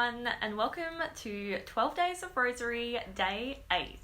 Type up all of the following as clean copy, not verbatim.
everyone, and welcome to 12 Days of Rosery, Day 8.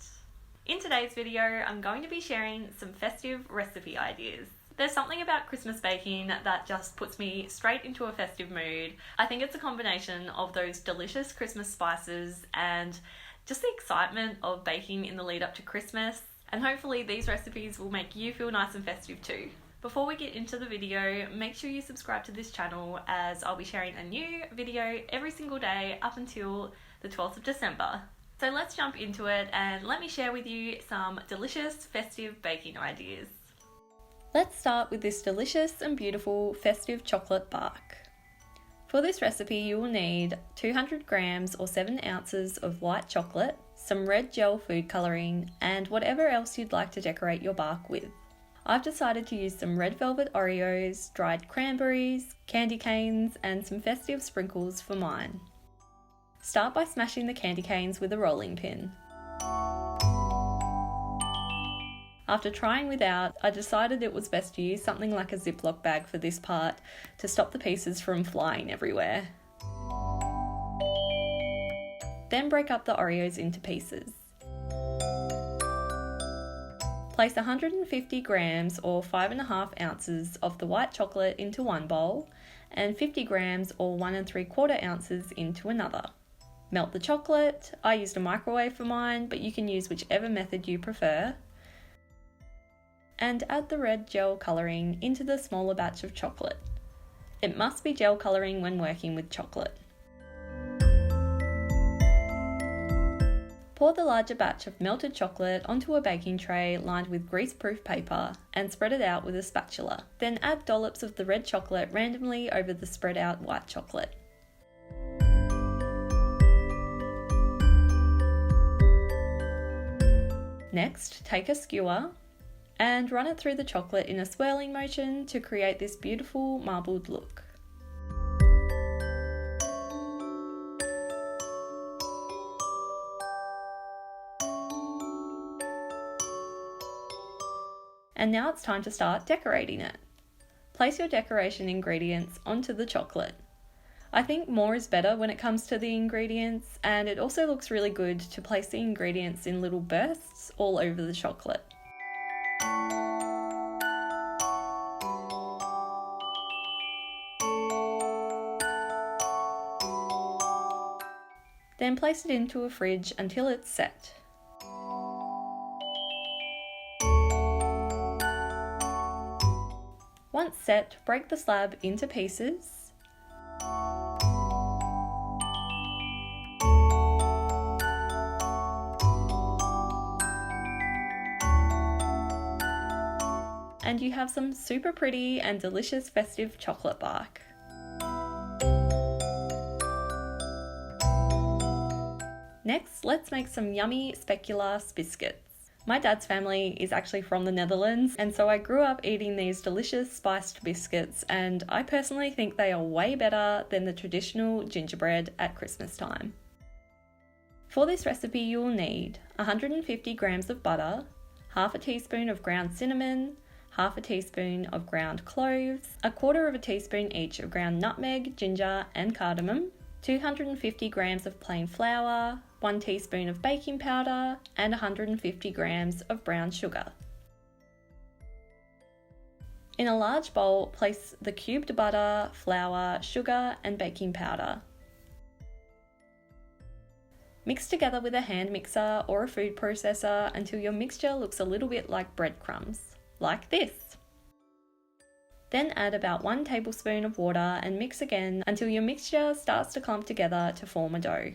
In today's video, I'm going to be sharing some festive recipe ideas. There's something about Christmas baking that just puts me straight into a festive mood. I think it's a combination of those delicious Christmas spices and just the excitement of baking in the lead up to Christmas. And hopefully these recipes will make you feel nice and festive too. Before we get into the video, make sure you subscribe to this channel as I'll be sharing a new video every single day up until the 12th of December. So let's jump into it and let me share with you some delicious festive baking ideas. Let's start with this delicious and beautiful festive chocolate bark. For this recipe you will need 200 grams or 7 ounces of white chocolate, some red gel food colouring and whatever else you'd like to decorate your bark with. I've decided to use some red velvet Oreos, dried cranberries, candy canes and some festive sprinkles for mine. Start by smashing the candy canes with a rolling pin. After trying without, I decided it was best to use something like a Ziploc bag for this part to stop the pieces from flying everywhere. Then break up the Oreos into pieces. Place 150 grams or 5.5 ounces of the white chocolate into one bowl and 50 grams or 1 3/4 ounces into another. Melt the chocolate. I used a microwave for mine, but you can use whichever method you prefer. And add the red gel colouring into the smaller batch of chocolate. It must be gel colouring when working with chocolate. Pour the larger batch of melted chocolate onto a baking tray lined with grease-proof paper and spread it out with a spatula. Then add dollops of the red chocolate randomly over the spread out white chocolate. Next, take a skewer and run it through the chocolate in a swirling motion to create this beautiful marbled look. And now it's time to start decorating it. Place your decoration ingredients onto the chocolate. I think more is better when it comes to the ingredients, and it also looks really good to place the ingredients in little bursts all over the chocolate. Then place it into a fridge until it's set. Once set, break the slab into pieces. And you have some super pretty and delicious festive chocolate bark. Next, let's make some yummy SPECULAAS biscuits. My dad's family is actually from the Netherlands, and so I grew up eating these delicious spiced biscuits, and I personally think they are way better than the traditional gingerbread at Christmas time. For this recipe you will need 150 grams of butter, half a teaspoon of ground cinnamon, half a teaspoon of ground cloves, 1/4 teaspoon each of ground nutmeg, ginger and cardamom, 250 grams of plain flour, 1 teaspoon of baking powder and 150 grams of brown sugar. In a large bowl, place the cubed butter, flour, sugar and baking powder. Mix together with a hand mixer or a food processor until your mixture looks a little bit like breadcrumbs, like this. Then add about 1 tablespoon of water and mix again until your mixture starts to clump together to form a dough.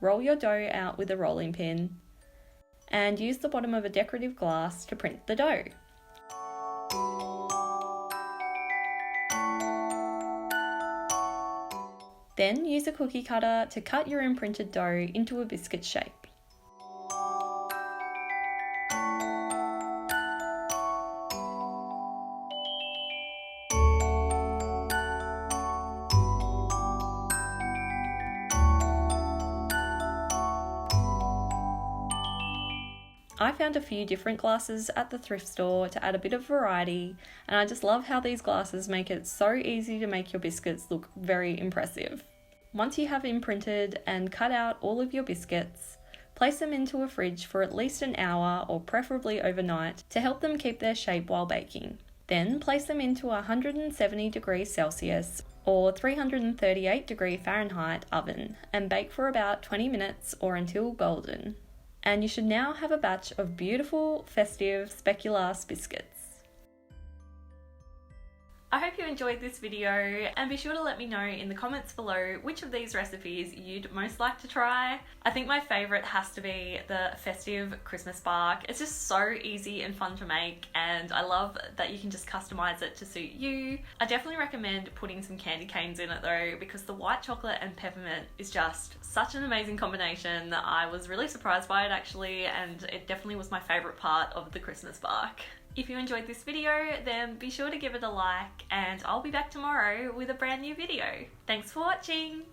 Roll your dough out with a rolling pin and use the bottom of a decorative glass to print the dough. Then use a cookie cutter to cut your imprinted dough into a biscuit shape. I found a few different glasses at the thrift store to add a bit of variety, and I just love how these glasses make it so easy to make your biscuits look very impressive. Once you have imprinted and cut out all of your biscuits, place them into a fridge for at least an hour or preferably overnight to help them keep their shape while baking. Then place them into a 170 degrees Celsius or 338 degree Fahrenheit oven and bake for about 20 minutes or until golden. And you should now have a batch of beautiful, festive SPECULAAS biscuits. I hope you enjoyed this video, and be sure to let me know in the comments below which of these recipes you'd most like to try. I think my favourite has to be the festive Christmas bark. It's just so easy and fun to make, and I love that you can just customise it to suit you. I definitely recommend putting some candy canes in it though, because the white chocolate and peppermint is just such an amazing combination. I was really surprised by it actually, and it definitely was my favourite part of the Christmas bark. If you enjoyed this video, then be sure to give it a like, and I'll be back tomorrow with a brand new video. Thanks for watching!